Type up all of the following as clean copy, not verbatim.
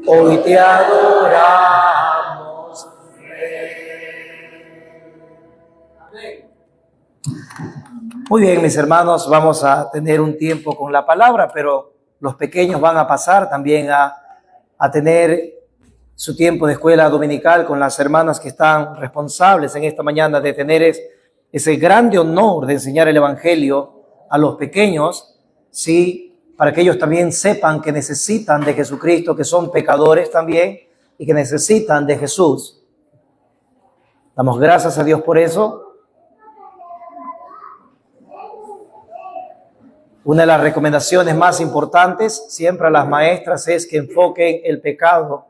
Hoy te adoramos. Muy bien, mis hermanos, vamos a tener un tiempo con la palabra, pero los pequeños van a pasar también a tener su tiempo de escuela dominical con las hermanas que están responsables en esta mañana de tener ese grande honor de enseñar el Evangelio a los pequeños, sí, para que ellos también sepan que necesitan de Jesucristo, que son pecadores también y que necesitan de Jesús. Damos gracias a Dios por eso. Una de las recomendaciones más importantes siempre a las maestras es que enfoquen el pecado,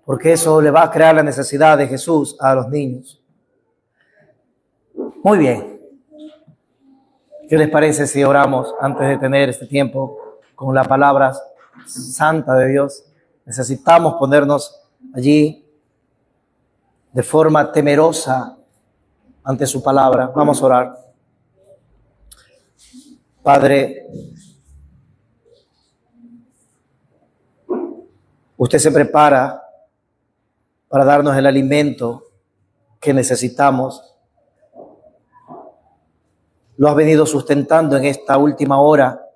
porque eso le va a crear la necesidad de Jesús a los niños. Muy bien. ¿Qué les parece si oramos antes de tener este tiempo con la palabra santa de Dios? Necesitamos ponernos allí de forma temerosa ante su palabra. Vamos a orar. Padre, usted se prepara para darnos el alimento que necesitamos. Lo has venido sustentando en esta última hora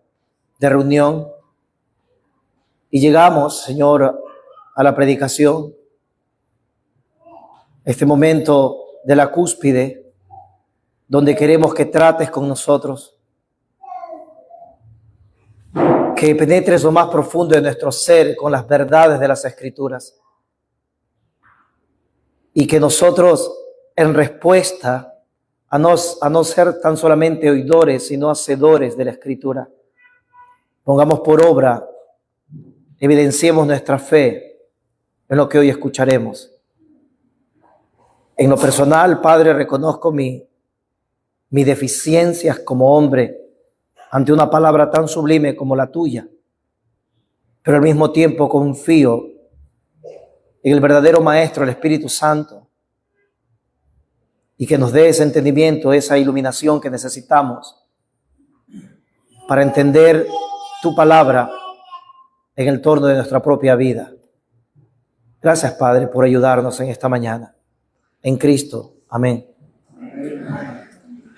de reunión y llegamos, Señor, a la predicación, este momento de la cúspide, donde queremos que trates con nosotros, que penetres lo más profundo de nuestro ser con las verdades de las Escrituras y que nosotros, en respuesta a no ser tan solamente oidores, sino hacedores de la Escritura, pongamos por obra, evidenciemos nuestra fe en lo que hoy escucharemos. En lo personal, Padre, reconozco mis deficiencias como hombre ante una palabra tan sublime como la tuya, pero al mismo tiempo confío en el verdadero Maestro, el Espíritu Santo, y que nos dé ese entendimiento, esa iluminación que necesitamos para entender tu palabra en el torno de nuestra propia vida. Gracias, Padre, por ayudarnos en esta mañana. En Cristo. Amén.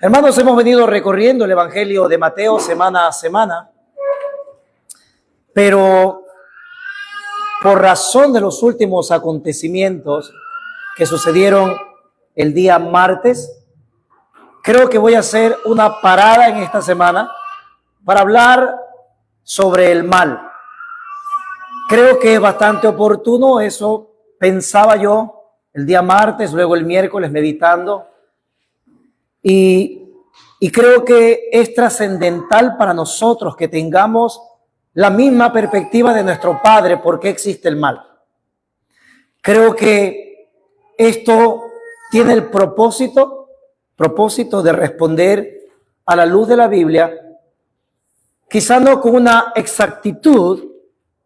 Hermanos, hemos venido recorriendo el Evangelio de Mateo semana a semana, pero por razón de los últimos acontecimientos que sucedieron el día martes, creo que voy a hacer una parada en esta semana para hablar sobre el mal. Creo que es bastante oportuno, eso pensaba yo el día martes, luego el miércoles meditando, y creo que es trascendental para nosotros que tengamos la misma perspectiva de nuestro Padre, por qué existe el mal. Creo que esto tiene el propósito de responder a la luz de la Biblia, quizá no con una exactitud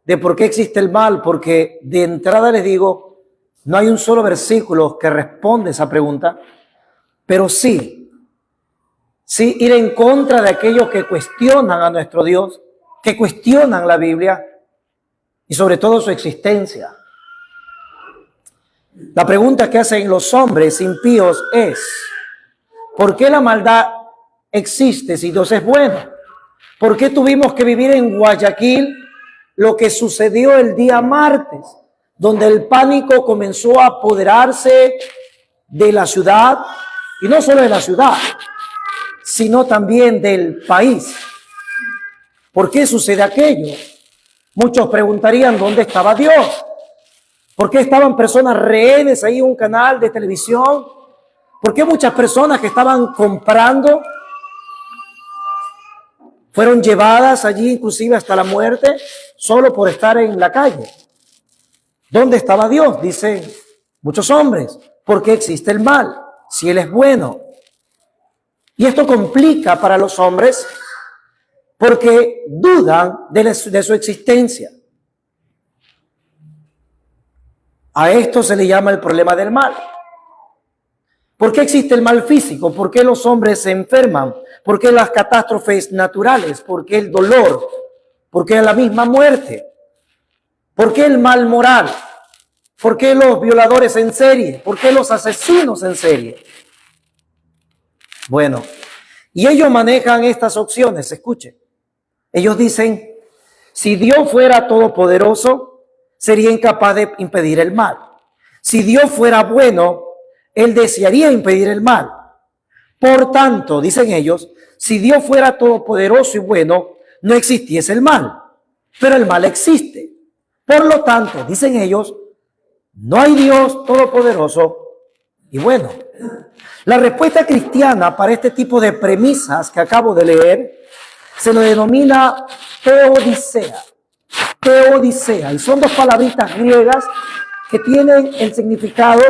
de por qué existe el mal, porque de entrada les digo, no hay un solo versículo que responde esa pregunta, pero sí ir en contra de aquellos que cuestionan a nuestro Dios, que cuestionan la Biblia y sobre todo su existencia. La pregunta que hacen los hombres impíos es: ¿por qué la maldad existe si Dios es bueno? ¿Por qué tuvimos que vivir en Guayaquil lo que sucedió el día martes, donde el pánico comenzó a apoderarse de la ciudad, y no solo de la ciudad, sino también del país? ¿Por qué sucede aquello? Muchos preguntarían, ¿dónde estaba Dios? ¿Por qué estaban personas rehenes ahí en un canal de televisión? ¿Por qué muchas personas que estaban comprando fueron llevadas allí inclusive hasta la muerte solo por estar en la calle? ¿Dónde estaba Dios? Dicen muchos hombres. ¿Por qué existe el mal si Él es bueno? Y esto complica para los hombres porque dudan de su existencia. A esto se le llama el problema del mal. ¿Por qué existe el mal físico? ¿Por qué los hombres se enferman? ¿Por qué las catástrofes naturales? ¿Por qué el dolor? ¿Por qué la misma muerte? ¿Por qué el mal moral? ¿Por qué los violadores en serie? ¿Por qué los asesinos en serie? Bueno, y ellos manejan estas opciones, escuchen. Ellos dicen, si Dios fuera todopoderoso, sería incapaz de impedir el mal. Si Dios fuera bueno, Él desearía impedir el mal. Por tanto, dicen ellos, si Dios fuera todopoderoso y bueno, no existiese el mal. Pero el mal existe. Por lo tanto, dicen ellos, no hay Dios todopoderoso y bueno. La respuesta cristiana para este tipo de premisas que acabo de leer se lo denomina teodicea. Teodicea. Y son dos palabritas griegas que tienen el significado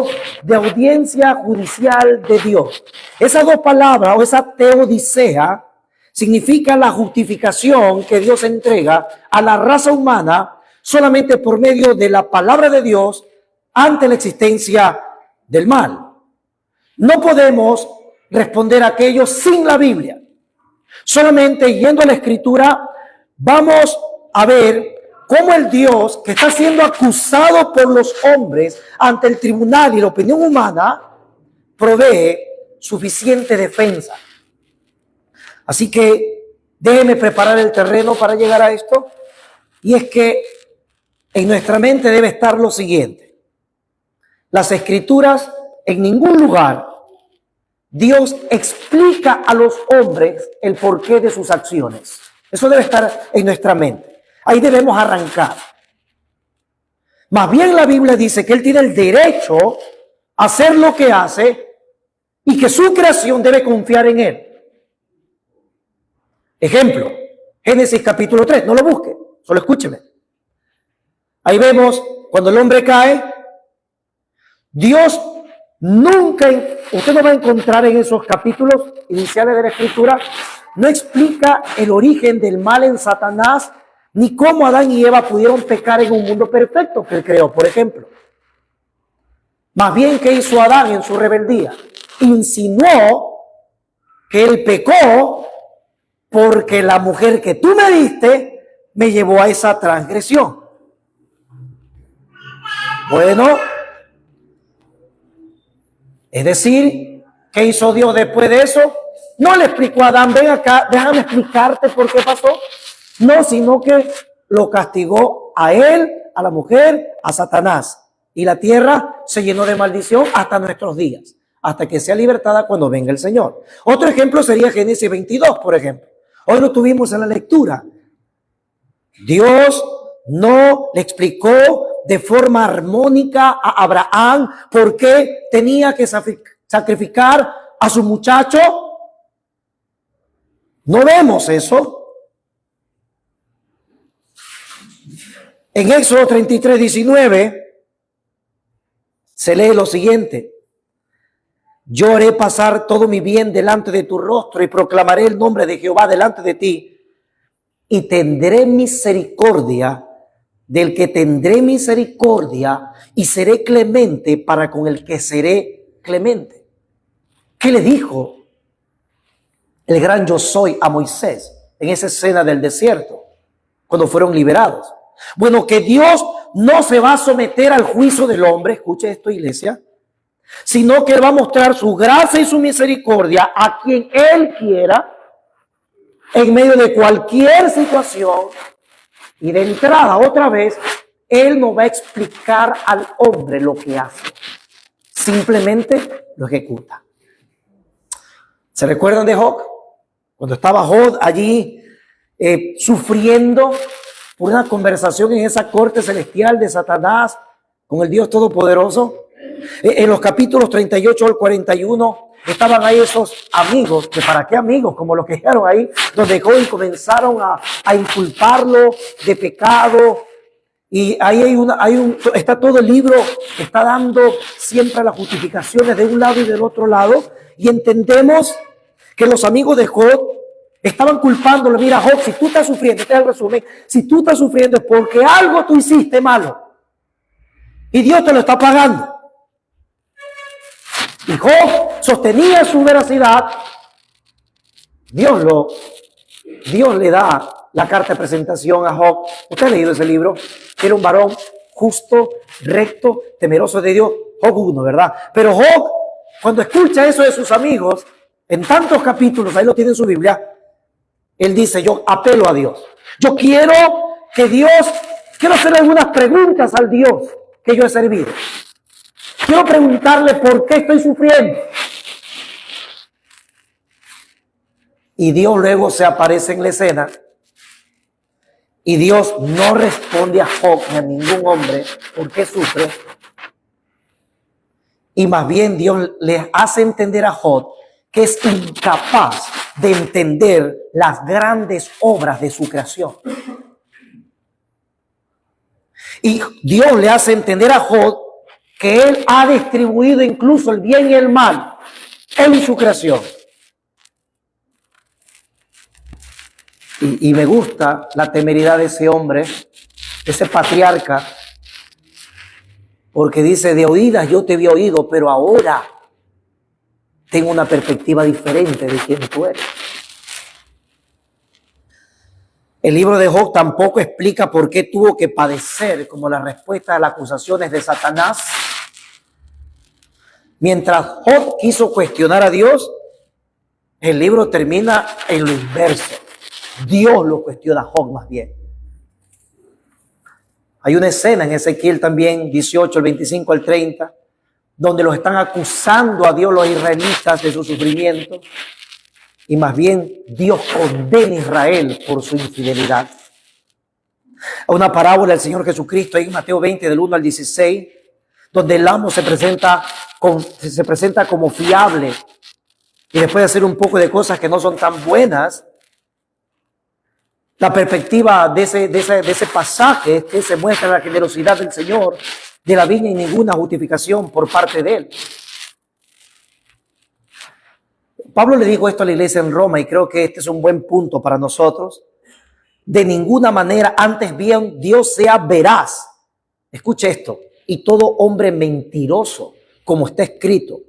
de audiencia judicial de Dios. Esas dos palabras o esa teodicea significa la justificación que Dios entrega a la raza humana solamente por medio de la palabra de Dios ante la existencia del mal. No podemos responder a aquello sin la Biblia. Solamente yendo a la Escritura vamos a ver cómo el Dios que está siendo acusado por los hombres ante el tribunal y la opinión humana provee suficiente defensa. Así que déjeme preparar el terreno para llegar a esto. Y es que en nuestra mente debe estar lo siguiente. Las Escrituras, en ningún lugar, Dios explica a los hombres el porqué de sus acciones. Eso debe estar en nuestra mente. Ahí debemos arrancar. Más bien la Biblia dice que Él tiene el derecho a hacer lo que hace y que su creación debe confiar en Él. Ejemplo, Génesis capítulo 3, no lo busque, solo escúcheme. Ahí vemos cuando el hombre cae, Dios nunca, usted no va a encontrar en esos capítulos iniciales de la Escritura, no explica el origen del mal en Satanás, ni cómo Adán y Eva pudieron pecar en un mundo perfecto que Él creó, por ejemplo. Más bien, ¿qué hizo Adán en su rebeldía? Insinuó que él pecó porque la mujer que tú me diste me llevó a esa transgresión. Bueno, es decir, ¿qué hizo Dios después de eso? No le explicó a Adán, ven acá, déjame explicarte por qué pasó. No, sino que lo castigó a él, a la mujer, a Satanás. Y la tierra se llenó de maldición hasta nuestros días, hasta que sea libertada cuando venga el Señor. Otro ejemplo sería Génesis 22, por ejemplo. Hoy lo tuvimos en la lectura. Dios no le explicó de forma armónica a Abraham por qué tenía que sacrificar a su muchacho. No vemos eso. En Éxodo 33, 19 se lee lo siguiente: yo haré pasar todo mi bien delante de tu rostro y proclamaré el nombre de Jehová delante de ti, y tendré misericordia del que tendré misericordia y seré clemente para con el que seré clemente. ¿Qué le dijo el gran yo soy a Moisés en esa escena del desierto cuando fueron liberados? Bueno, que Dios no se va a someter al juicio del hombre, escuche esto, iglesia, sino que Él va a mostrar su gracia y su misericordia a quien Él quiera en medio de cualquier situación. Y de entrada, otra vez, Él no va a explicar al hombre lo que hace, simplemente lo ejecuta. ¿Se recuerdan de Job? Cuando estaba Job allí sufriendo por una conversación en esa corte celestial de Satanás con el Dios Todopoderoso. En los capítulos 38 al 41 estaban ahí esos amigos, que para qué amigos, como los que quedaron ahí, donde Job comenzaron a inculparlo de pecado. Y ahí está todo el libro que está dando siempre las justificaciones de un lado y del otro lado. Y entendemos que los amigos de Job estaban culpándolo. Mira, Job, si tú estás sufriendo, este es el resumen, si tú estás sufriendo es porque algo tú hiciste malo y Dios te lo está pagando. Y Job sostenía su veracidad. Dios le da la carta de presentación a Job. ¿Usted ha leído ese libro? Era un varón justo, recto, temeroso de Dios. Job 1, ¿verdad? Pero Job, cuando escucha eso de sus amigos, en tantos capítulos, ahí lo tiene en su Biblia, él dice, yo apelo a Dios. Yo quiero hacerle algunas preguntas al Dios que yo he servido. Quiero preguntarle por qué estoy sufriendo. Y Dios luego se aparece en la escena y Dios no responde a Job ni a ningún hombre por qué sufre. Y más bien Dios le hace entender a Job que es incapaz de entender las grandes obras de su creación. Y Dios le hace entender a Job que él ha distribuido incluso el bien y el mal en su creación. Y me gusta la temeridad de ese hombre, ese patriarca, porque dice, de oídas yo te había oído, pero ahora tengo una perspectiva diferente de quién tú eres. El libro de Job tampoco explica por qué tuvo que padecer como la respuesta a las acusaciones de Satanás. Mientras Job quiso cuestionar a Dios, el libro termina en lo inverso. Dios lo cuestiona a Job más bien. Hay una escena en Ezequiel también, 18, el 25 al 30, donde los están acusando a Dios los israelitas de su sufrimiento. Y más bien Dios condena a Israel por su infidelidad. Una parábola del Señor Jesucristo en Mateo 20, del 1 al 16, donde el amo se presenta como fiable y después de hacer un poco de cosas que no son tan buenas, la perspectiva de ese pasaje es que se muestra la generosidad del Señor de la viña y ninguna justificación por parte de Él. Pablo le dijo esto a la iglesia en Roma y creo que este es un buen punto para nosotros. De ninguna manera, antes bien, Dios sea veraz. Escuche esto. Y todo hombre mentiroso, como está escrito,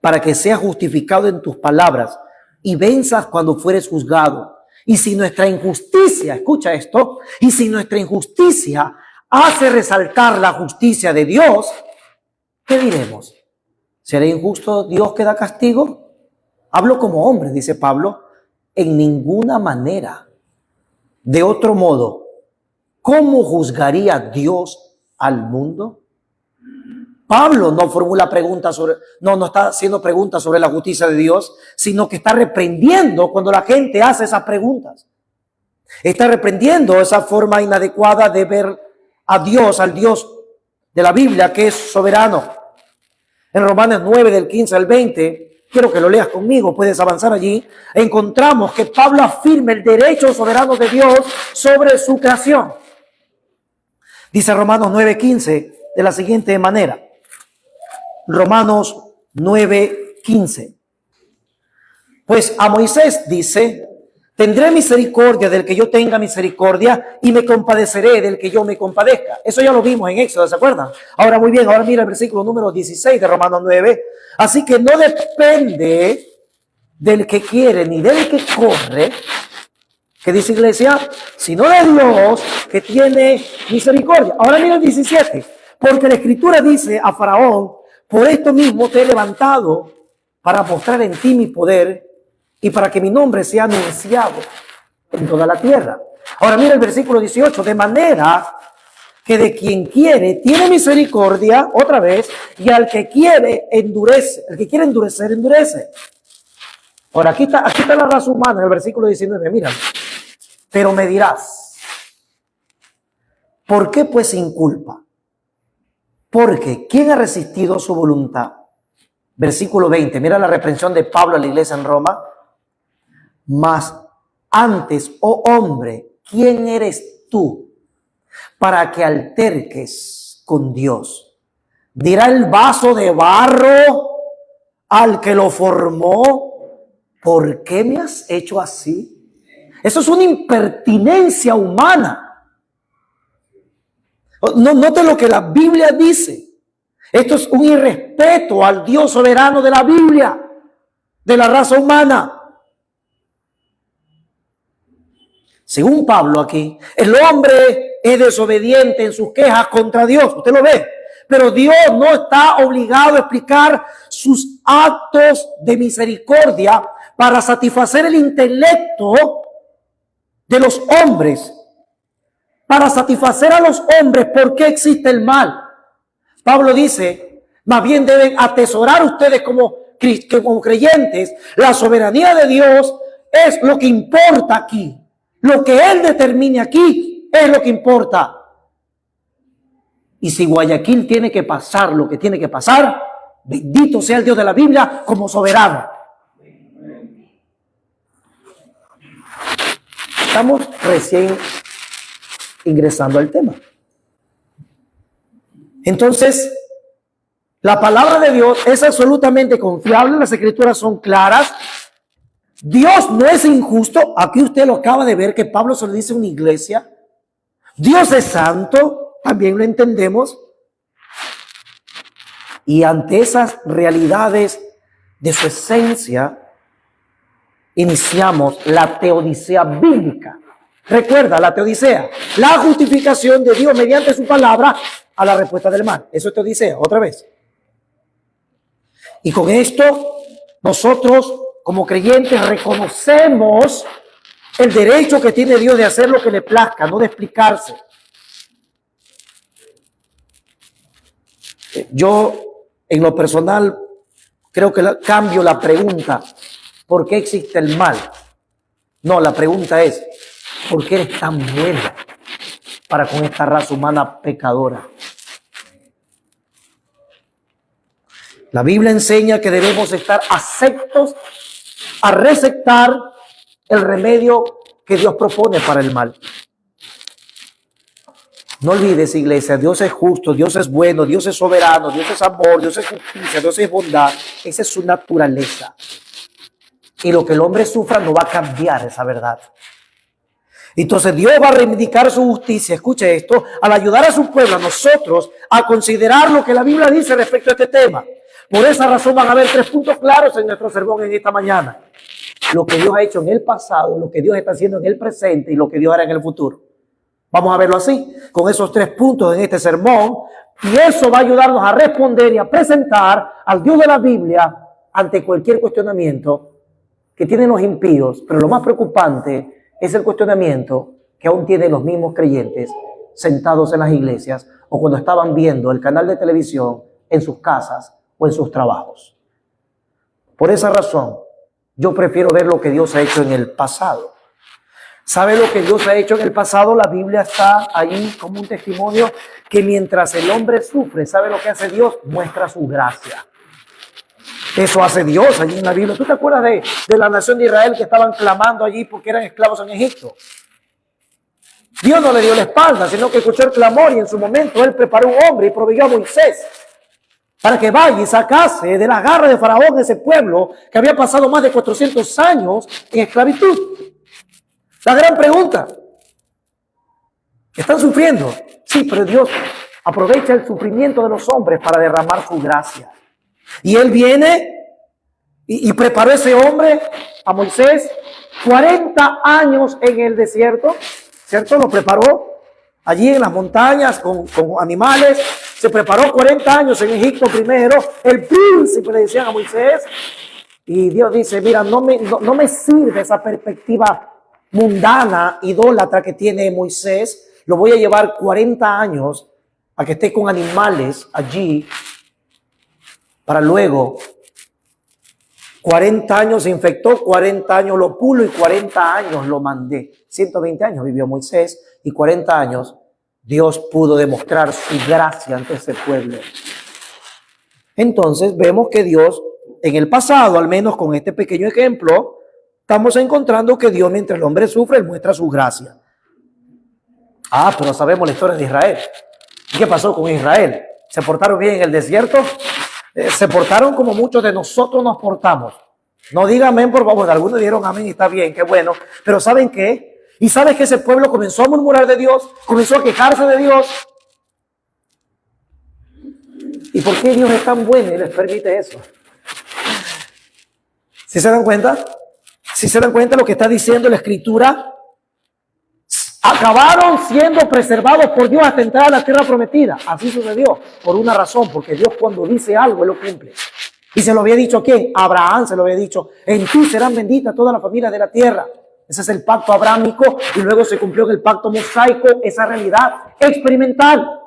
para que seas justificado en tus palabras y venzas cuando fueres juzgado. Y si nuestra injusticia, escucha esto, y si nuestra injusticia hace resaltar la justicia de Dios, ¿qué diremos? ¿Será injusto Dios que da castigo? Hablo como hombre, dice Pablo, en ninguna manera. De otro modo, ¿cómo juzgaría Dios al mundo? Pablo no formula preguntas no está haciendo preguntas sobre la justicia de Dios, sino que está reprendiendo cuando la gente hace esas preguntas. Está reprendiendo esa forma inadecuada de ver a Dios, al Dios de la Biblia, que es soberano. En Romanos 9, del 15 al 20, quiero que lo leas conmigo, puedes avanzar allí, encontramos que Pablo afirma el derecho soberano de Dios sobre su creación. Dice Romanos 9, 15 de la siguiente manera. Romanos 9, 15. Pues a Moisés dice, tendré misericordia del que yo tenga misericordia y me compadeceré del que yo me compadezca. Eso ya lo vimos en Éxodo, ¿se acuerdan? Ahora muy bien, ahora mira el versículo número 16 de Romanos 9. Así que no depende del que quiere ni del que corre, que dice iglesia, sino de Dios que tiene misericordia. Ahora mira el 17. Porque la Escritura dice a Faraón, por esto mismo te he levantado para mostrar en ti mi poder y para que mi nombre sea anunciado en toda la tierra. Ahora mira el versículo 18, de manera que de quien quiere tiene misericordia, otra vez, y al que quiere endurece, el que quiere endurecer, endurece. Ahora aquí está la raza humana en el versículo 19, mira, pero me dirás, ¿por qué pues sin culpa? Porque ¿quién ha resistido su voluntad? Versículo 20, mira la reprensión de Pablo a la iglesia en Roma. Mas antes, oh hombre, ¿quién eres tú para que alterques con Dios? Dirá el vaso de barro al que lo formó, ¿por qué me has hecho así? Eso es una impertinencia humana. No, note lo que la Biblia dice. Esto es un irrespeto al Dios soberano de la Biblia, de la raza humana. según Pablo aquí, el hombre es desobediente en sus quejas contra Dios. Usted lo ve. Pero Dios no está obligado a explicar sus actos de misericordia para satisfacer el intelecto de los hombres, para satisfacer a los hombres por qué existe el mal. Pablo dice, más bien deben atesorar ustedes como creyentes, la soberanía de Dios es lo que importa aquí. Lo que Él determine aquí es lo que importa. Y si Guayaquil tiene que pasar lo que tiene que pasar, bendito sea el Dios de la Biblia como soberano. Estamos recién ingresando al tema. Entonces, la palabra de Dios es absolutamente confiable, las escrituras son claras. Dios no es injusto. Aquí usted lo acaba de ver que Pablo se lo dice a una iglesia. Dios es santo, también lo entendemos. Y ante esas realidades de su esencia, iniciamos la teodicea bíblica. Recuerda, la teodicea, la justificación de Dios mediante su palabra a la respuesta del mal. Eso es teodicea, otra vez. Y con esto, nosotros como creyentes reconocemos el derecho que tiene Dios de hacer lo que le plazca, no de explicarse. Yo, en lo personal, creo que cambio la pregunta, ¿por qué existe el mal? No, la pregunta es, ¿por qué eres tan bueno para con esta raza humana pecadora? La Biblia enseña que debemos estar aceptos a receptar el remedio que Dios propone para el mal. No olvides, iglesia, Dios es justo, Dios es bueno, Dios es soberano, Dios es amor, Dios es justicia, Dios es bondad. Esa es su naturaleza. Y lo que el hombre sufra no va a cambiar esa verdad. Entonces Dios va a reivindicar su justicia, escuche esto, al ayudar a su pueblo, a nosotros, a considerar lo que la Biblia dice respecto a este tema. Por esa razón van a haber 3 puntos claros en nuestro sermón en esta mañana. Lo que Dios ha hecho en el pasado, lo que Dios está haciendo en el presente y lo que Dios hará en el futuro. Vamos a verlo así, con esos 3 puntos en este sermón. Y eso va a ayudarnos a responder y a presentar al Dios de la Biblia ante cualquier cuestionamiento que tienen los impíos. Pero lo más preocupante es el cuestionamiento que aún tienen los mismos creyentes sentados en las iglesias o cuando estaban viendo el canal de televisión en sus casas o en sus trabajos. Por esa razón, yo prefiero ver lo que Dios ha hecho en el pasado. ¿Sabe lo que Dios ha hecho en el pasado? La Biblia está ahí como un testimonio que mientras el hombre sufre, ¿sabe lo que hace Dios? Muestra su gracia. Eso hace Dios allí en la Biblia. ¿Tú te acuerdas de la nación de Israel que estaban clamando allí porque eran esclavos en Egipto? Dios no le dio la espalda, sino que escuchó el clamor y en su momento Él preparó un hombre y proveyó a Moisés para que vaya y sacase de la garra de Faraón ese pueblo que había pasado más de 400 años en esclavitud. La gran pregunta, ¿están sufriendo? Sí, pero Dios aprovecha el sufrimiento de los hombres para derramar su gracia. Y Él viene y preparó a ese hombre, a Moisés, 40 años en el desierto, ¿cierto? Lo preparó allí en las montañas con animales. Se preparó 40 años en Egipto primero. El príncipe le decían a Moisés. Y Dios dice, mira, no me sirve esa perspectiva mundana, idólatra que tiene Moisés. Lo voy a llevar 40 años a que esté con animales allí para luego 40 años se infectó, 40 años lo pulo y 40 años lo mandé. 120 años vivió Moisés y 40 años Dios pudo demostrar su gracia ante ese pueblo. Entonces vemos que Dios, en el pasado, al menos con este pequeño ejemplo, estamos encontrando que Dios, mientras el hombre sufre, Él muestra su gracia. Ah, pero sabemos la historia de Israel. ¿Qué pasó con Israel? ¿Se portaron bien en el desierto? Se portaron como muchos de nosotros nos portamos. No diga amén, por favor. Algunos dijeron amén y está bien, qué bueno. Pero ¿saben qué? ¿Y sabes que ese pueblo comenzó a murmurar de Dios? Comenzó a quejarse de Dios. ¿Y por qué Dios es tan bueno y les permite eso? ¿Sí se dan cuenta? ¿Sí se dan cuenta lo que está diciendo la Escritura? acabaron siendo preservados por Dios hasta entrar a la tierra prometida. Así sucedió por una razón, porque Dios cuando dice algo, Él lo cumple. Y se lo había dicho ¿a quién? A Abraham se lo había dicho: en ti serán benditas todas las familias de la tierra. Ese es el pacto abrámico, y luego se cumplió en el pacto mosaico esa realidad experimental.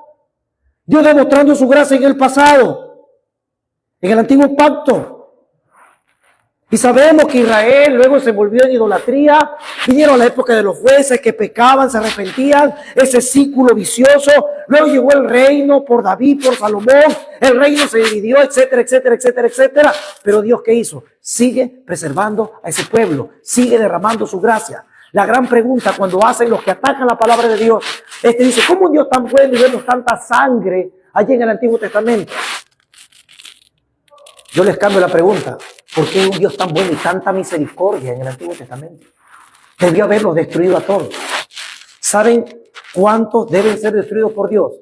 Dios demostrando su gracia en el pasado, en el antiguo pacto. Y sabemos que Israel luego se volvió en idolatría. Vinieron la época de los jueces que pecaban, se arrepentían, ese círculo vicioso. Luego llegó el reino por David, por Salomón. El reino se dividió, etcétera, etcétera, etcétera, etcétera. Pero Dios, ¿qué hizo? Sigue preservando a ese pueblo, sigue derramando su gracia. La gran pregunta cuando hacen los que atacan la palabra de Dios, dice: ¿cómo un Dios tan bueno y vemos tanta sangre allí en el Antiguo Testamento? Yo les cambio la pregunta: ¿por qué un Dios tan bueno y tanta misericordia en el Antiguo Testamento? Debió haberlos destruido a todos. ¿Saben cuántos deben ser destruidos por Dios?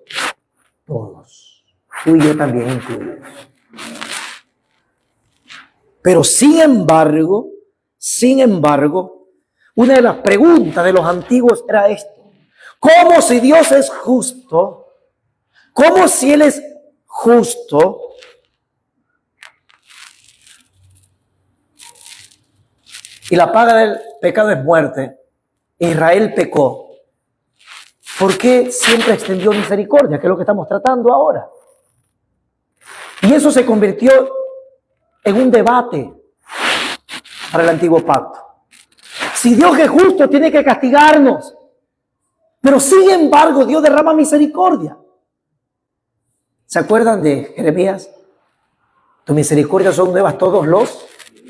Todos. Tú y yo también incluidos. Pero sin embargo, una de las preguntas de los antiguos era esto: ¿cómo si Dios es justo? ¿Cómo si Él es justo? Y la paga del pecado es muerte. Israel pecó. ¿Por qué siempre extendió misericordia? Que es lo que estamos tratando ahora. Y eso se convirtió en un debate para el antiguo pacto. Si Dios es justo, tiene que castigarnos. Pero sin embargo, Dios derrama misericordia. ¿Se acuerdan de Jeremías? Tu misericordia son nuevas todos los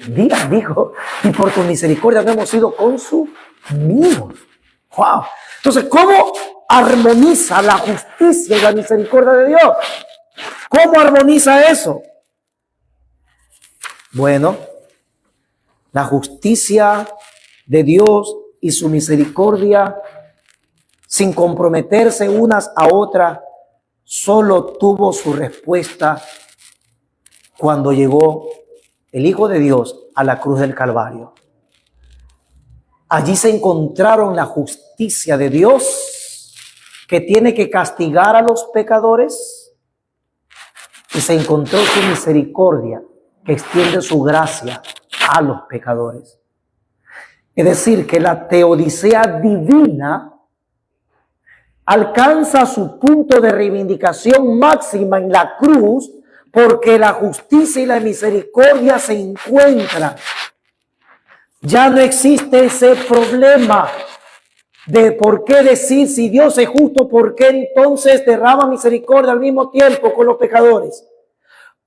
días, dijo, y por tu misericordia no hemos sido consumidos. ¡Wow! Entonces, ¿cómo armoniza la justicia y la misericordia de Dios? ¿Cómo armoniza eso? Bueno, la justicia de Dios y su misericordia, sin comprometerse unas a otras, solo tuvo su respuesta cuando llegó el Hijo de Dios a la cruz del Calvario. Allí se encontraron la justicia de Dios, que tiene que castigar a los pecadores, y se encontró su misericordia, que extiende su gracia a los pecadores. Es decir, que la teodicea divina alcanza su punto de reivindicación máxima en la cruz, porque la justicia y la misericordia se encuentran. Ya no existe ese problema de por qué decir: si Dios es justo, ¿por qué entonces derrama misericordia al mismo tiempo con los pecadores?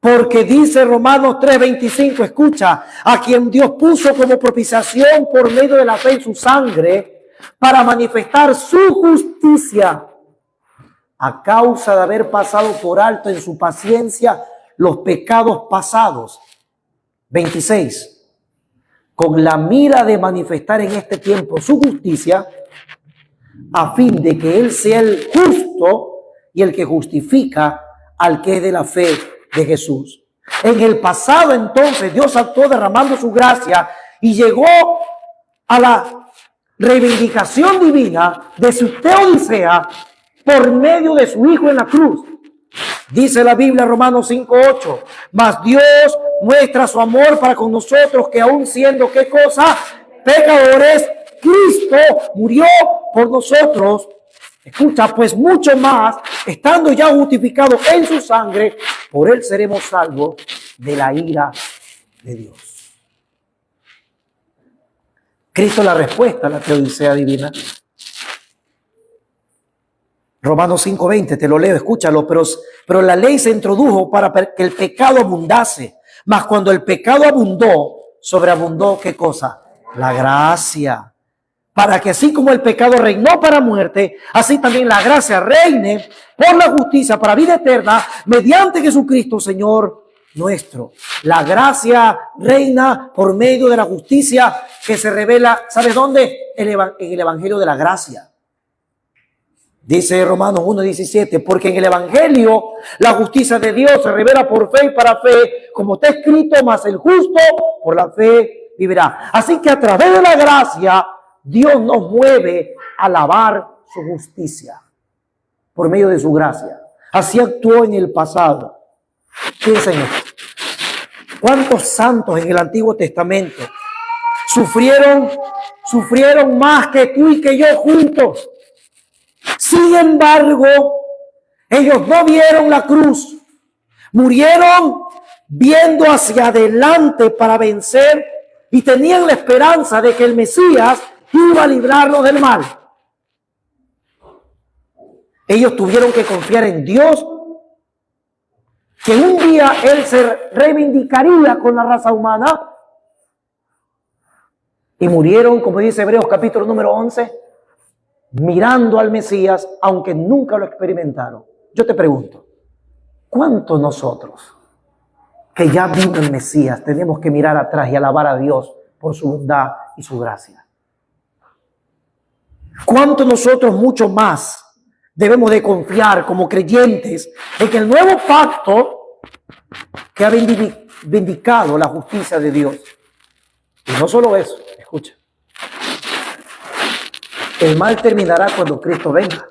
Porque dice Romanos 3:25, escucha: a quien Dios puso como propiciación por medio de la fe en su sangre, para manifestar su justicia, a causa de haber pasado por alto en su paciencia los pecados pasados. 26. Con la mira de manifestar en este tiempo su justicia, a fin de que Él sea el justo y el que justifica al que es de la fe de Jesús. En el pasado, entonces, Dios actuó derramando su gracia y llegó a la reivindicación divina de su teodicea por medio de su Hijo en la cruz. Dice la Biblia, Romanos 5:8, mas Dios muestra su amor para con nosotros, que aun siendo, ¿qué cosa? Pecadores, Cristo murió por nosotros. Escucha, pues mucho más, estando ya justificados en su sangre, por Él seremos salvos de la ira de Dios. Cristo es la respuesta a la teodicea divina. Romanos 5:20, te lo leo, escúchalo, pero la ley se introdujo para que el pecado abundase. Mas cuando el pecado abundó, sobreabundó, ¿qué cosa? La gracia. Para que así como el pecado reinó para muerte, así también la gracia reine por la justicia para vida eterna mediante Jesucristo, Señor nuestro. La gracia reina por medio de la justicia que se revela, ¿sabes dónde? En el Evangelio de la gracia. Dice Romanos 1:17, porque en el Evangelio la justicia de Dios se revela por fe y para fe, como está escrito: mas el justo por la fe vivirá. Así que a través de la gracia, Dios nos mueve alabar su justicia por medio de su gracia. Así actuó en el pasado. Piensen esto. ¿Cuántos santos en el Antiguo Testamento sufrieron más que tú y que yo juntos? Sin embargo, ellos no vieron la cruz. Murieron viendo hacia adelante para vencer y tenían la esperanza de que el Mesías iba a librarlos del mal. Ellos tuvieron que confiar en Dios, que un día Él se reivindicaría con la raza humana, y murieron, como dice Hebreos capítulo número 11, mirando al Mesías, aunque nunca lo experimentaron. Yo te pregunto, ¿cuántos nosotros, que ya vino el Mesías, tenemos que mirar atrás y alabar a Dios por su bondad y su gracia? ¿Cuántos nosotros, mucho más, debemos de confiar como creyentes en el nuevo pacto que ha vindicado la justicia de Dios? Y no solo eso, escucha. El mal terminará cuando Cristo venga,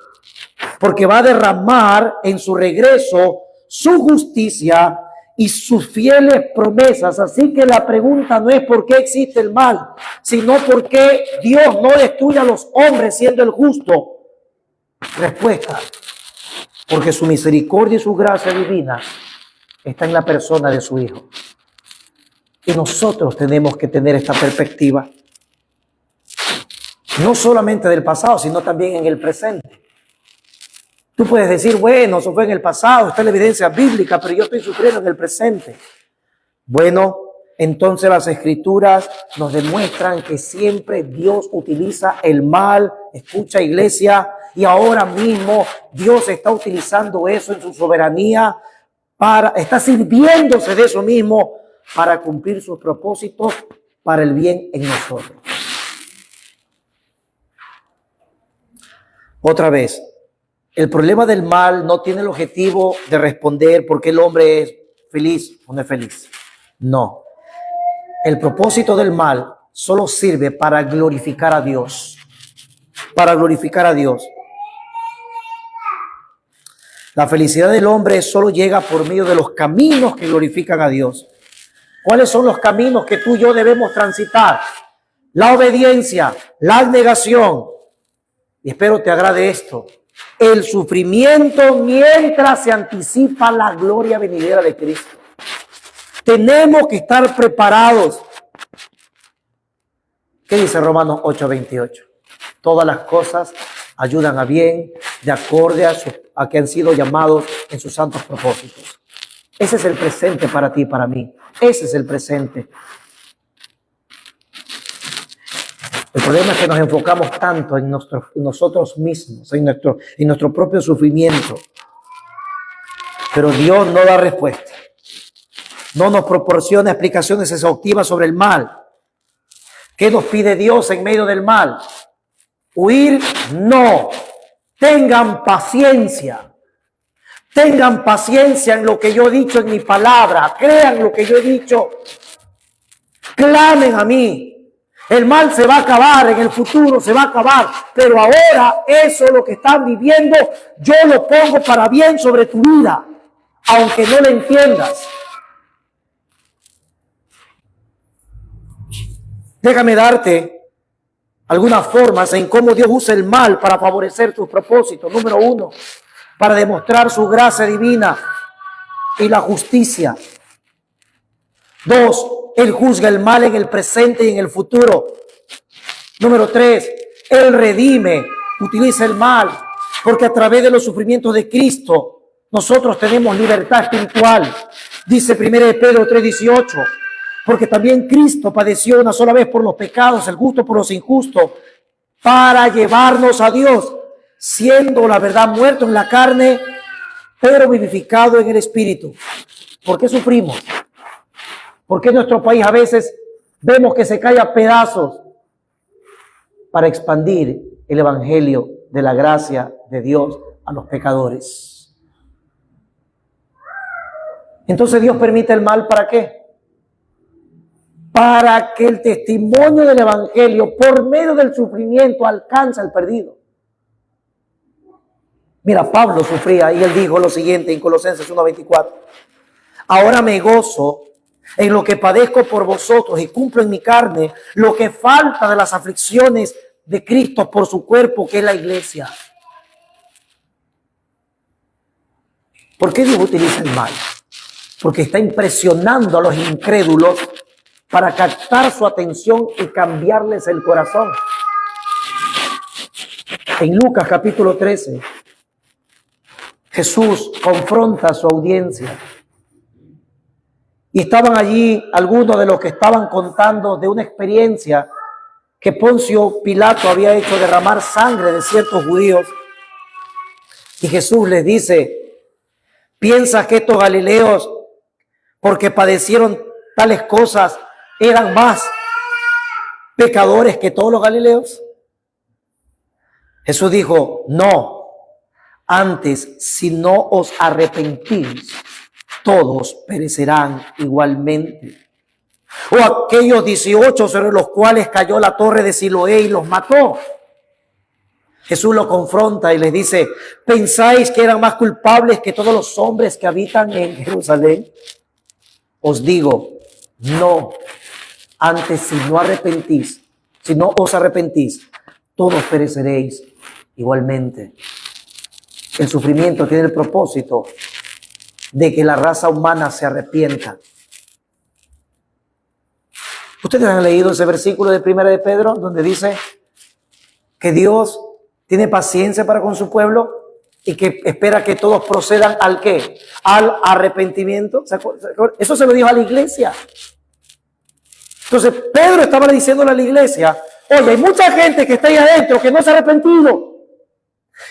porque va a derramar en su regreso su justicia y sus fieles promesas. Así que la pregunta no es por qué existe el mal, sino por qué Dios no destruye a los hombres siendo el justo. Respuesta: porque su misericordia y su gracia divina está en la persona de su Hijo. Y nosotros tenemos que tener esta perspectiva, no solamente del pasado, sino también en el presente. Tú puedes decir, bueno, eso fue en el pasado, está la evidencia bíblica, pero yo estoy sufriendo en el presente. Bueno, entonces las Escrituras nos demuestran que siempre Dios utiliza el mal. Escucha, iglesia, y ahora mismo Dios está utilizando eso en su soberanía, está sirviéndose de eso mismo para cumplir sus propósitos para el bien en nosotros. Otra vez, el problema del mal no tiene el objetivo de responder por qué el hombre es feliz o no es feliz. No. El propósito del mal solo sirve para glorificar a Dios. Para glorificar a Dios. La felicidad del hombre solo llega por medio de los caminos que glorifican a Dios. ¿Cuáles son los caminos que tú y yo debemos transitar? La obediencia, la abnegación. Y espero te agrade esto. El sufrimiento mientras se anticipa la gloria venidera de Cristo. Tenemos que estar preparados. ¿Qué dice Romanos 8:28? Todas las cosas ayudan a bien, de acorde a que han sido llamados en sus santos propósitos. Ese es el presente para ti y para mí. Ese es el presente. El problema es que nos enfocamos tanto en nosotros mismos, en nuestro propio sufrimiento. Pero Dios no da respuesta. No nos proporciona explicaciones exhaustivas sobre el mal. ¿Qué nos pide Dios en medio del mal? Huir, no. Tengan paciencia. Tengan paciencia en lo que yo he dicho en mi palabra. Crean lo que yo he dicho. Clamen a mí. El mal se va a acabar, en el futuro se va a acabar, pero ahora eso lo que están viviendo, yo lo pongo para bien sobre tu vida, aunque no lo entiendas. Déjame darte algunas formas en cómo Dios usa el mal para favorecer tus propósitos. Número 1, para demostrar su gracia divina y la justicia. 2, Él juzga el mal en el presente y en el futuro. Número 3, Él redime, utiliza el mal, porque a través de los sufrimientos de Cristo nosotros tenemos libertad espiritual. Dice 1 Pedro 3:18, porque también Cristo padeció una sola vez por los pecados, el justo por los injustos, para llevarnos a Dios, siendo la verdad muerto en la carne, pero vivificado en el espíritu. ¿Por qué sufrimos? ¿Por qué en nuestro país a veces vemos que se cae a pedazos? Para expandir el evangelio de la gracia de Dios a los pecadores. Entonces Dios permite el mal, ¿para qué? para que el testimonio del evangelio por medio del sufrimiento alcance al perdido. Mira, Pablo sufría y él dijo lo siguiente en Colosenses 1:24. Ahora me gozo en lo que padezco por vosotros y cumplo en mi carne lo que falta de las aflicciones de Cristo por su cuerpo, que es la iglesia. ¿Por qué Dios utiliza el mal? Porque está impresionando a los incrédulos para captar su atención y cambiarles el corazón. En Lucas capítulo 13, Jesús confronta a su audiencia. Y estaban allí algunos de los que estaban contando de una experiencia que Poncio Pilato había hecho derramar sangre de ciertos judíos. Y Jesús les dice: ¿piensas que estos galileos, porque padecieron tales cosas, eran más pecadores que todos los galileos? Jesús dijo: no, antes, si no os arrepentís, todos perecerán igualmente. O aquellos 18 sobre los cuales cayó la torre de Siloé y los mató. Jesús lo confronta y les dice: ¿pensáis que eran más culpables que todos los hombres que habitan en Jerusalén? Os digo, no. Antes, si no os arrepentís, todos pereceréis igualmente. El sufrimiento tiene el propósito de que la raza humana se arrepienta. Ustedes han leído ese versículo de 1 de Pedro, donde dice que Dios tiene paciencia para con su pueblo y que espera que todos procedan ¿al qué? Al arrepentimiento. Eso se lo dijo a la iglesia. Entonces Pedro estaba diciéndole a la iglesia: oye, hay mucha gente que está ahí adentro que no se ha arrepentido.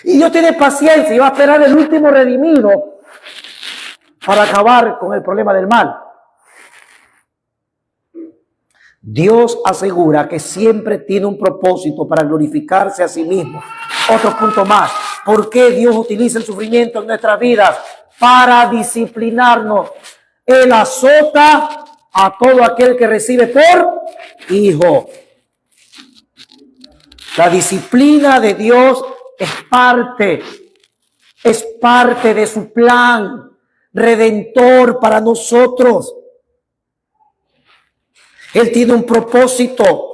Y Dios tiene paciencia y va a esperar el último redimido para acabar con el problema del mal. Dios asegura que siempre tiene un propósito para glorificarse a sí mismo. Otro punto más. ¿Por qué Dios utiliza el sufrimiento en nuestras vidas? Para disciplinarnos. Él azota a todo aquel que recibe por hijo. La disciplina de Dios es parte de su plan redentor para nosotros. Él tiene un propósito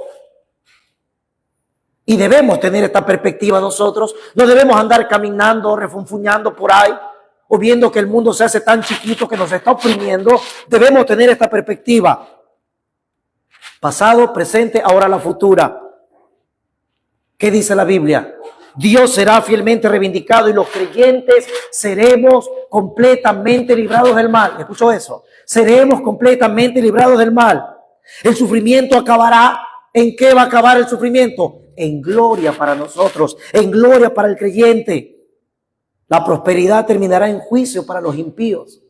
y debemos tener esta perspectiva nosotros. No debemos andar caminando, refunfuñando por ahí o viendo que el mundo se hace tan chiquito que nos está oprimiendo. Debemos tener esta perspectiva. Pasado, presente, ahora la futura. ¿Qué dice la Biblia? Dios será fielmente reivindicado y los creyentes seremos completamente librados del mal. ¿Escuchó eso? Seremos completamente librados del mal. El sufrimiento acabará. ¿En qué va a acabar el sufrimiento? En gloria para nosotros, en gloria para el creyente. La prosperidad terminará en juicio para los impíos.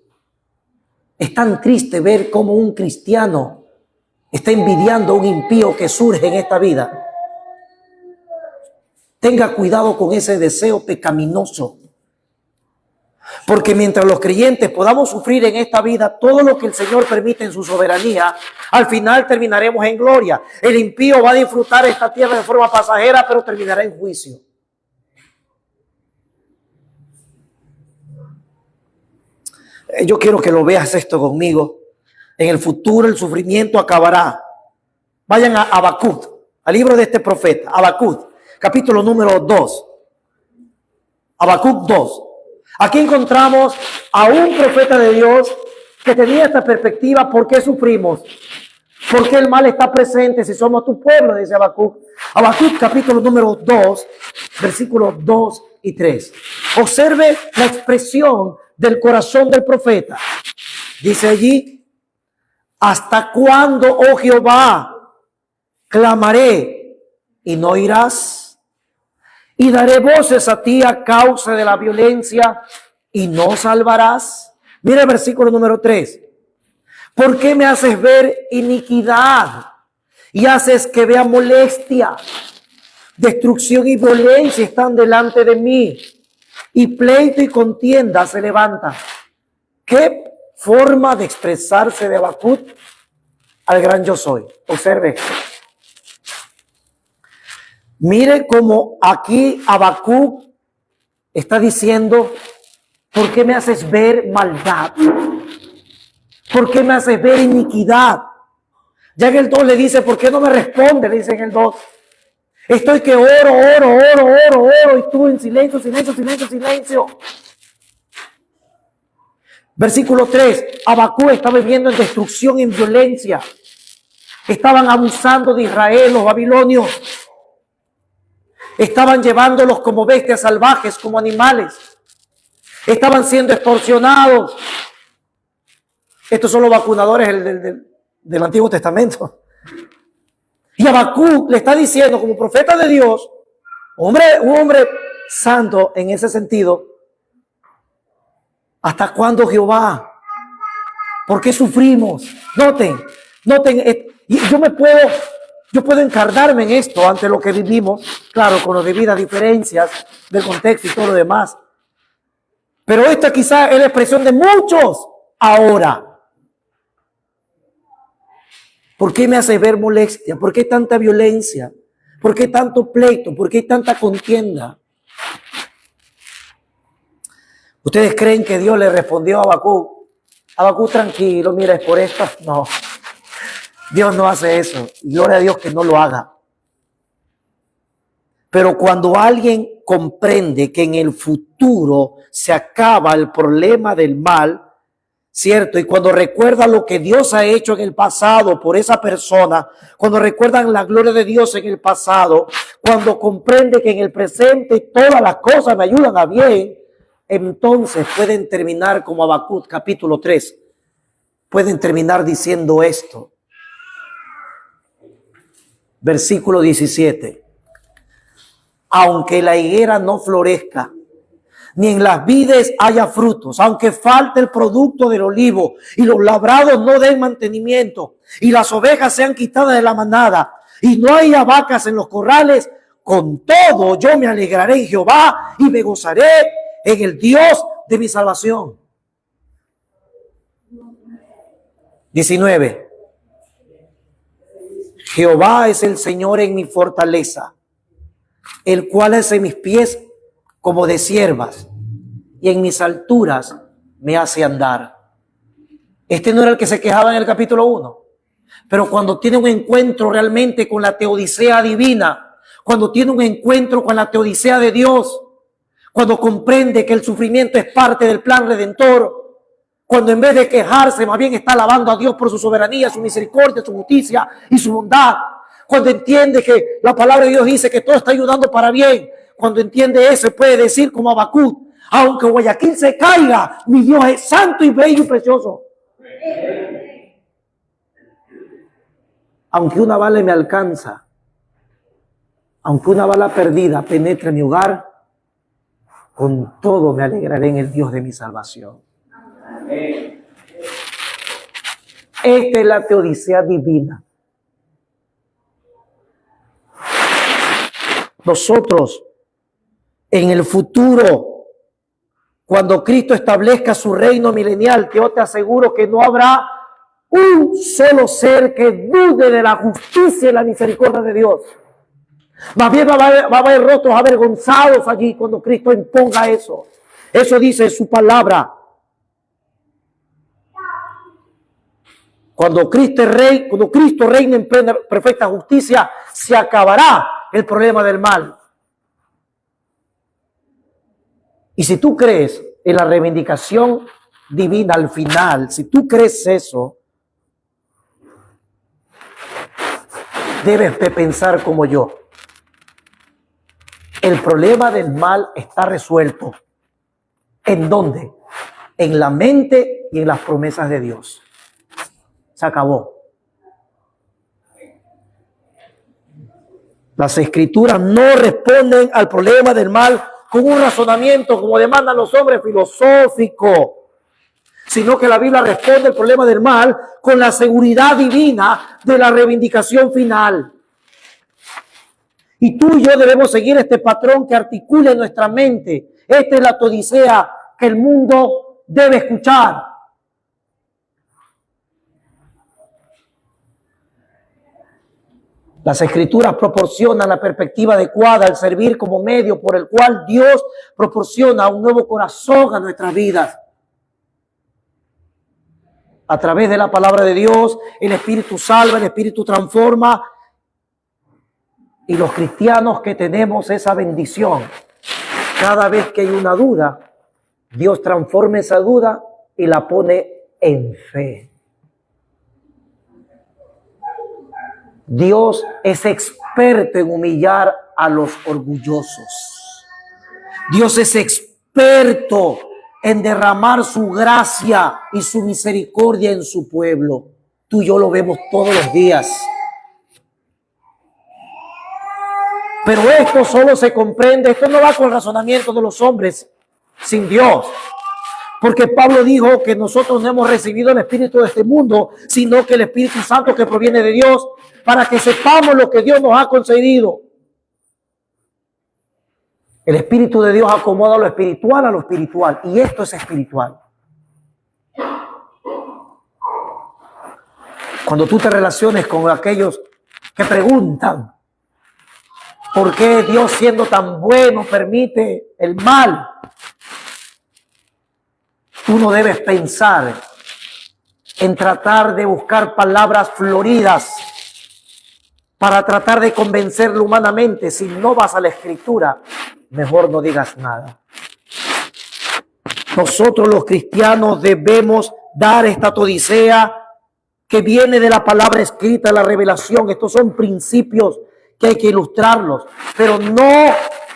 Es tan triste ver cómo un cristiano está envidiando a un impío que surge en esta vida. Tenga cuidado con ese deseo pecaminoso. Porque mientras los creyentes podamos sufrir en esta vida todo lo que el Señor permite en su soberanía, al final terminaremos en gloria. El impío va a disfrutar esta tierra de forma pasajera, pero terminará en juicio. Yo quiero que lo veas esto conmigo. En el futuro el sufrimiento acabará. Vayan a Habacuc, al libro de este profeta, Habacuc, capítulo número 2. Habacuc 2. Aquí encontramos a un profeta de Dios que tenía esta perspectiva. ¿Por qué sufrimos? ¿Por qué el mal está presente si somos tu pueblo? Dice Habacuc. Habacuc capítulo número 2, versículos 2 y 3. Observe la expresión del corazón del profeta. Dice allí: ¿hasta cuándo, oh Jehová, clamaré y no oirás? Y daré voces a ti a causa de la violencia y no salvarás. Mira el versículo número 3. ¿Por qué me haces ver iniquidad y haces que vea molestia? Destrucción y violencia están delante de mí, y pleito y contienda se levantan. ¿Qué forma de expresarse de Habacuc? al gran yo soy. Observe. Mire cómo aquí Habacuc está diciendo, ¿por qué me haces ver maldad? ¿Por qué me haces ver iniquidad? Ya en el 2 le dice, ¿por qué no me responde? Le dice en el 2. Estoy que oro, y tú en silencio. Versículo 3, Habacuc está viviendo en destrucción y en violencia. Estaban abusando de Israel, los babilonios. Estaban llevándolos como bestias salvajes, como animales. Estaban siendo extorsionados. Estos son los vacunadores del Antiguo Testamento. Y Habacuc le está diciendo, como profeta de Dios, un hombre santo en ese sentido, ¿hasta cuándo, Jehová? ¿Por qué sufrimos? Noten, yo puedo encarnarme en esto ante lo que vivimos, claro, con las debidas diferencias del contexto y todo lo demás. Pero esta quizá es la expresión de muchos ahora. ¿Por qué me hace ver molestia? ¿Por qué tanta violencia? ¿Por qué tanto pleito? ¿Por qué tanta contienda? ¿Ustedes creen que Dios le respondió a Habacuc? Habacuc, tranquilo, mira, es por esto. No, Dios no hace eso. Gloria a Dios que no lo haga. Pero cuando alguien comprende que en el futuro se acaba el problema del mal, ¿cierto? Y cuando recuerda lo que Dios ha hecho en el pasado por esa persona, cuando recuerdan la gloria de Dios en el pasado, cuando comprende que en el presente todas las cosas me ayudan a bien, entonces pueden terminar como Habacuc capítulo 3. Pueden terminar diciendo esto. Versículo 17. Aunque la higuera no florezca, ni en las vides haya frutos, aunque falte el producto del olivo y los labrados no den mantenimiento y las ovejas sean quitadas de la manada y no haya vacas en los corrales, con todo yo me alegraré en Jehová y me gozaré en el Dios de mi salvación. 19. Jehová es el Señor en mi fortaleza, el cual hace mis pies como de siervas y en mis alturas me hace andar. Este no era el que se quejaba en el capítulo 1, pero cuando tiene un encuentro realmente con la teodicea divina, cuando tiene un encuentro con la teodicea de Dios, cuando comprende que el sufrimiento es parte del plan redentor, cuando en vez de quejarse más bien está alabando a Dios por su soberanía, su misericordia, su justicia y su bondad, cuando entiende que la palabra de Dios dice que todo está ayudando para bien, cuando entiende eso puede decir como Habacuc, aunque Guayaquil se caiga, mi Dios es santo y bello y precioso. Aunque una bala me alcanza, aunque una bala perdida penetre mi hogar, con todo me alegraré en el Dios de mi salvación. Esta es la teodicea divina. Nosotros, en el futuro, cuando Cristo establezca su reino milenial, yo te aseguro que no habrá un solo ser que dude de la justicia y la misericordia de Dios. Más bien va a haber rostros avergonzados allí cuando Cristo imponga eso. Eso dice su palabra. Cuando Cristo reine en plena perfecta justicia, se acabará el problema del mal. Y si tú crees en la reivindicación divina al final, si tú crees eso, debes de pensar como yo. El problema del mal está resuelto. ¿En dónde? En la mente y en las promesas de Dios. Se acabó. Las escrituras no responden al problema del mal con un razonamiento como demandan los hombres filosófico, sino que la Biblia responde al problema del mal con la seguridad divina de la reivindicación final. Y tú y yo debemos seguir este patrón que articula en nuestra mente. Esta es la teodicea que el mundo debe escuchar. Las Escrituras proporcionan la perspectiva adecuada al servir como medio por el cual Dios proporciona un nuevo corazón a nuestras vidas. A través de la palabra de Dios, el Espíritu salva, el Espíritu transforma. Y los cristianos que tenemos esa bendición, cada vez que hay una duda, Dios transforma esa duda y la pone en fe. Dios es experto en humillar a los orgullosos. Dios es experto en derramar su gracia y su misericordia en su pueblo. Tú y yo lo vemos todos los días. Pero esto solo se comprende, esto no va con el razonamiento de los hombres sin Dios. Porque Pablo dijo que nosotros no hemos recibido el espíritu de este mundo, sino que el Espíritu Santo que proviene de Dios, para que sepamos lo que Dios nos ha concedido. El Espíritu de Dios acomoda lo espiritual a lo espiritual, y esto es espiritual. Cuando tú te relaciones con aquellos que preguntan por qué Dios, siendo tan bueno, permite el mal, tú no debes pensar en tratar de buscar palabras floridas para tratar de convencerlo humanamente. Si no vas a la Escritura, mejor no digas nada. Nosotros los cristianos debemos dar esta odisea que viene de la palabra escrita, la revelación. Estos son principios que hay que ilustrarlos, pero no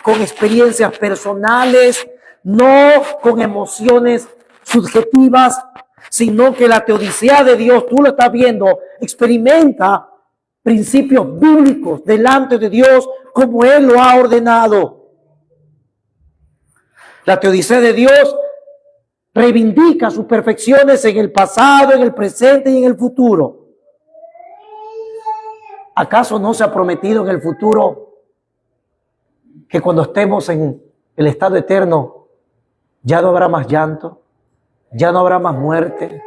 con experiencias personales, no con emociones subjetivas, sino que la teodicea de Dios, tú lo estás viendo, experimenta principios bíblicos delante de Dios como Él lo ha ordenado. La teodicea de Dios reivindica sus perfecciones en el pasado, en el presente y en el futuro. ¿Acaso no se ha prometido en el futuro que cuando estemos en el estado eterno ya no habrá más llanto, ya no habrá más muerte,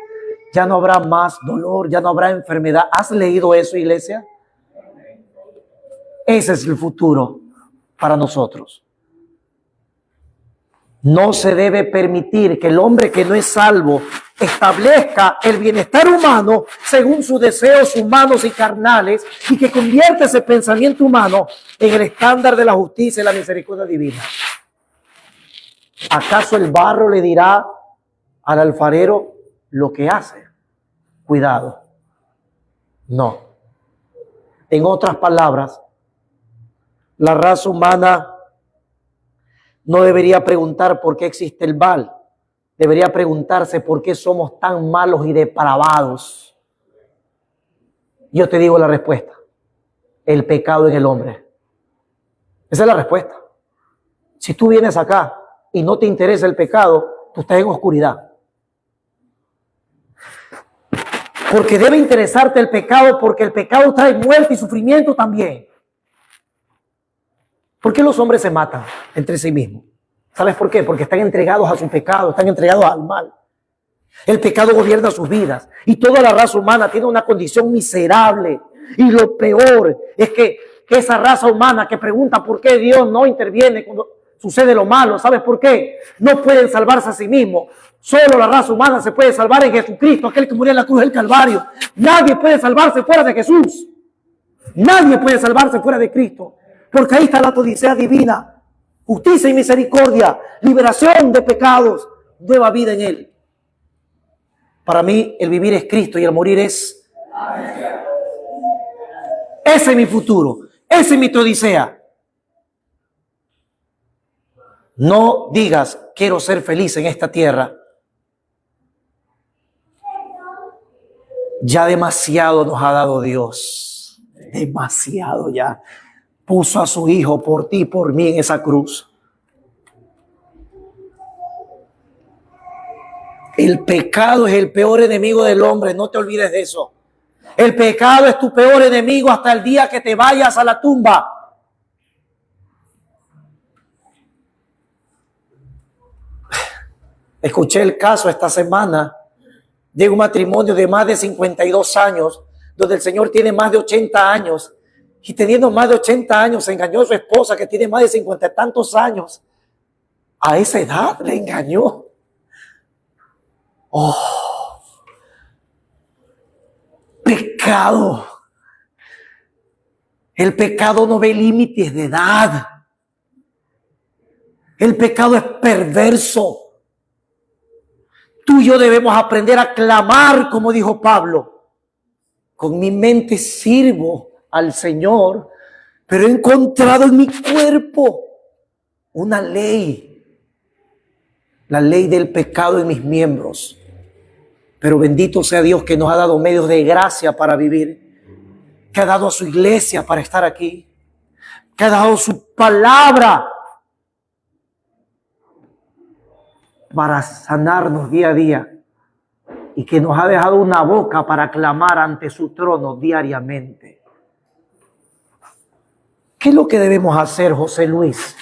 ya no habrá más dolor, ya no habrá enfermedad? ¿Has leído eso, iglesia? Ese es el futuro para nosotros. No se debe permitir que el hombre que no es salvo establezca el bienestar humano según sus deseos humanos y carnales, y que convierta ese pensamiento humano en el estándar de la justicia y la misericordia divina. ¿Acaso el barro le dirá al alfarero lo que hace? Cuidado. No. En otras palabras, la raza humana no debería preguntar por qué existe el mal. Debería preguntarse por qué somos tan malos y depravados. Yo te digo la respuesta. El pecado en el hombre. Esa es la respuesta. Si tú vienes acá y no te interesa el pecado, tú estás en oscuridad. Porque debe interesarte el pecado, porque el pecado trae muerte y sufrimiento también. ¿Por qué los hombres se matan entre sí mismos? ¿Sabes por qué? Porque están entregados a su pecado, están entregados al mal. El pecado gobierna sus vidas y toda la raza humana tiene una condición miserable. Y lo peor es que esa raza humana que pregunta por qué Dios no interviene cuando sucede lo malo, ¿sabes por qué? No pueden salvarse a sí mismos. Solo la raza humana se puede salvar en Jesucristo, aquel que murió en la cruz del Calvario. Nadie puede salvarse fuera de Jesús. Nadie puede salvarse fuera de Cristo. Porque ahí está la odisea divina, justicia y misericordia, liberación de pecados, nueva vida en Él. Para mí el vivir es Cristo y el morir es... Ese es mi futuro, ese es mi odisea. No digas, quiero ser feliz en esta tierra. Ya demasiado nos ha dado Dios, demasiado ya. Puso a su Hijo por ti y por mí en esa cruz. El pecado es el peor enemigo del hombre, no te olvides de eso. El pecado es tu peor enemigo hasta el día que te vayas a la tumba. Escuché el caso esta semana de un matrimonio de más de 52 años, donde el señor tiene más de 80 años. Y teniendo más de 80 años, engañó a su esposa que tiene más de 50 y tantos años. A esa edad le engañó. Oh, pecado. El pecado no ve límites de edad. El pecado es perverso. Tú y yo debemos aprender a clamar, como dijo Pablo. Con mi mente sirvo al Señor, pero he encontrado en mi cuerpo una ley. La ley del pecado en mis miembros. Pero bendito sea Dios que nos ha dado medios de gracia para vivir, que ha dado a su iglesia para estar aquí, que ha dado su palabra para sanarnos día a día y que nos ha dejado una boca para clamar ante su trono diariamente. ¿Qué es lo que debemos hacer, José Luis?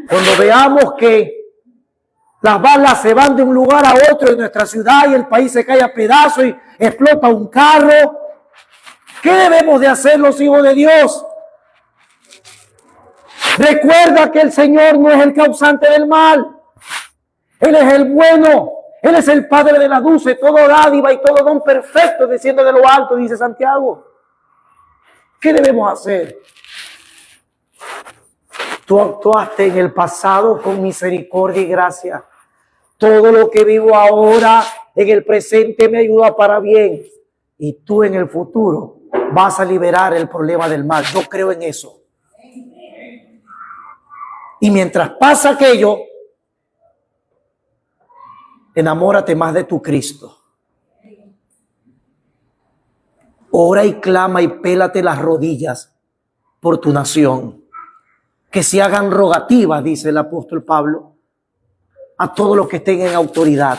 Cuando veamos que las balas se van de un lugar a otro en nuestra ciudad y el país se cae a pedazos y explota un carro, ¿qué debemos de hacer los hijos de Dios? Recuerda que el Señor no es el causante del mal. Él es el bueno. Él es el Padre de la dulce, todo dádiva y todo don perfecto, desciende de lo alto, dice Santiago. ¿Qué debemos hacer? Tú actuaste en el pasado con misericordia y gracia. Todo lo que vivo ahora, en el presente, me ayuda para bien. Y tú en el futuro vas a liberar el problema del mal. Yo creo en eso. Y mientras pasa aquello, enamórate más de tu Cristo. Ora y clama y pélate las rodillas por tu nación. Que se hagan rogativas, dice el apóstol Pablo, a todos los que estén en autoridad.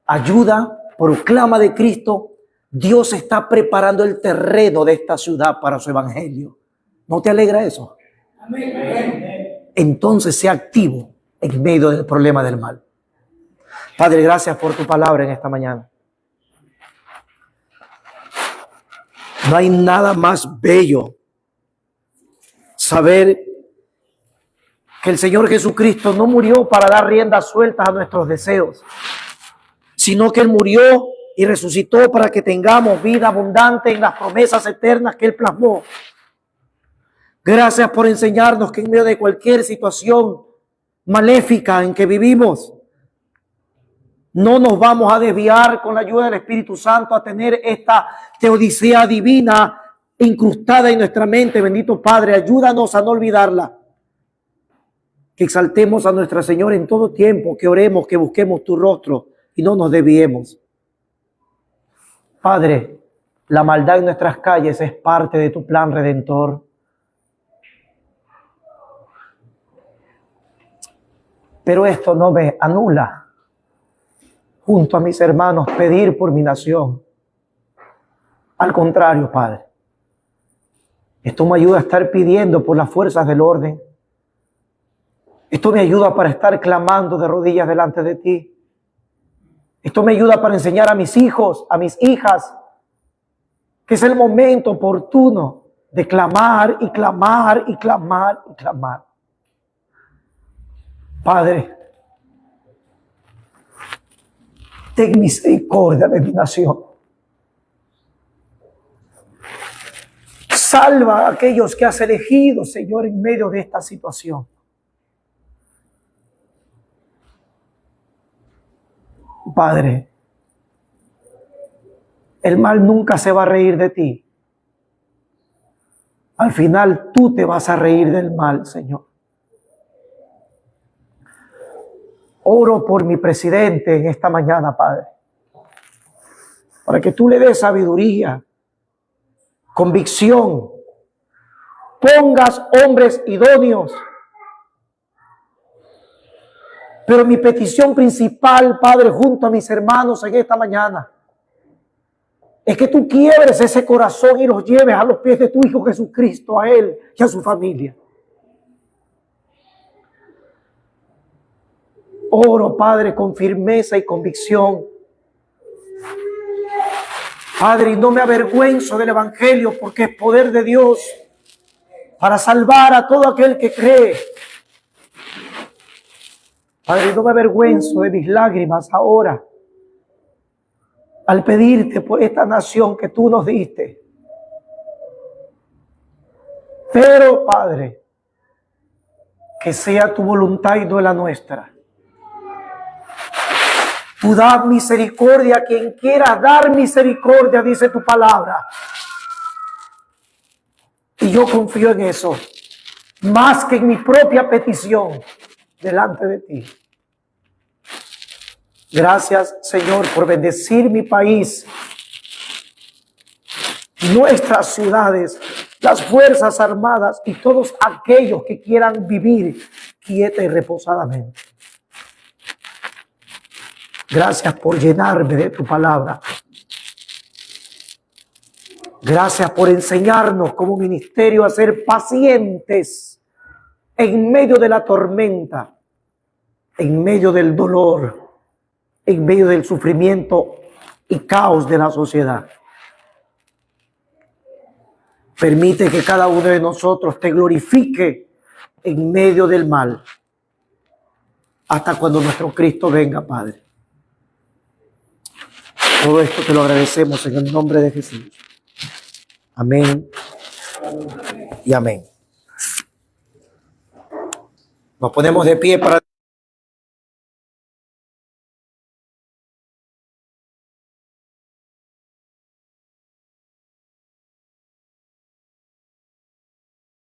Ayuda, proclama de Cristo. Dios está preparando el terreno de esta ciudad para su evangelio. ¿No te alegra eso? Amén. Entonces sea activo en medio del problema del mal. Padre, gracias por tu palabra en esta mañana. No hay nada más bello saber que el Señor Jesucristo no murió para dar riendas sueltas a nuestros deseos, sino que Él murió y resucitó para que tengamos vida abundante en las promesas eternas que Él plasmó. Gracias por enseñarnos que en medio de cualquier situación maléfica en que vivimos, no nos vamos a desviar con la ayuda del Espíritu Santo a tener esta teodicea divina incrustada en nuestra mente. Bendito Padre, ayúdanos a no olvidarla. Que exaltemos a nuestra Señora en todo tiempo, que oremos, que busquemos tu rostro y no nos desviemos. Padre, la maldad en nuestras calles es parte de tu plan redentor. Pero esto no me anula, junto a mis hermanos, pedir por mi nación. Al contrario, Padre, esto me ayuda a estar pidiendo por las fuerzas del orden. Esto me ayuda para estar clamando de rodillas delante de ti. Esto me ayuda para enseñar a mis hijos, a mis hijas, que es el momento oportuno de clamar y clamar y clamar y clamar. Padre, ten misericordia de mi nación. Salva a aquellos que has elegido, Señor, en medio de esta situación. Padre, el mal nunca se va a reír de ti. Al final tú te vas a reír del mal, Señor. Oro por mi presidente en esta mañana, Padre, para que tú le des sabiduría, convicción, pongas hombres idóneos. Pero mi petición principal, Padre, junto a mis hermanos en esta mañana, es que tú quiebres ese corazón y los lleves a los pies de tu Hijo Jesucristo, a Él y a su familia. Oro, Padre, con firmeza y convicción Padre, y no me avergüenzo del Evangelio porque es poder de Dios para salvar a todo aquel que cree. Padre, no me avergüenzo de mis lágrimas ahora al pedirte por esta nación que tú nos diste. Pero, Padre, que sea tu voluntad y no la nuestra. Tú das misericordia a quien quiera dar misericordia, dice tu palabra. Y yo confío en eso, más que en mi propia petición delante de ti. Gracias, Señor, por bendecir mi país, nuestras ciudades, las Fuerzas Armadas y todos aquellos que quieran vivir quieta y reposadamente. Gracias por llenarme de tu palabra. Gracias por enseñarnos como ministerio a ser pacientes en medio de la tormenta, en medio del dolor, en medio del sufrimiento y caos de la sociedad. Permite que cada uno de nosotros te glorifique en medio del mal, hasta cuando nuestro Cristo venga, Padre. Todo esto te lo agradecemos en el nombre de Jesús. Amén y amén. Nos ponemos de pie para